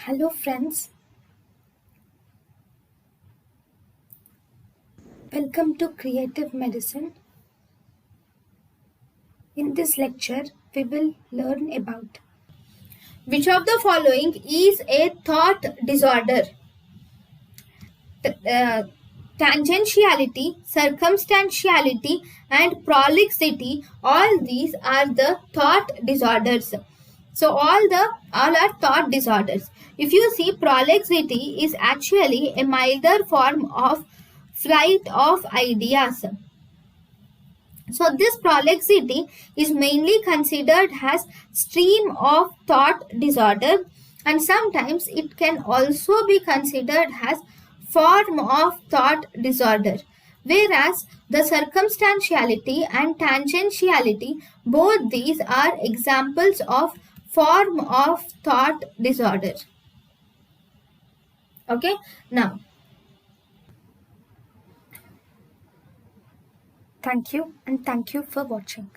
Hello friends, welcome to Creative Medicine. In this lecture, we will learn about which of the following is a thought disorder. Tangentiality, circumstantiality and prolixity, all these are the thought disorders. So all are thought disorders. If you see, prolixity is actually a milder form of flight of ideas. So this prolixity is mainly considered as stream of thought disorder, and sometimes it can also be considered as form of thought disorder. Whereas the circumstantiality and tangentiality, both these are examples of form of thought disorder. Okay, now thank you and thank you for watching.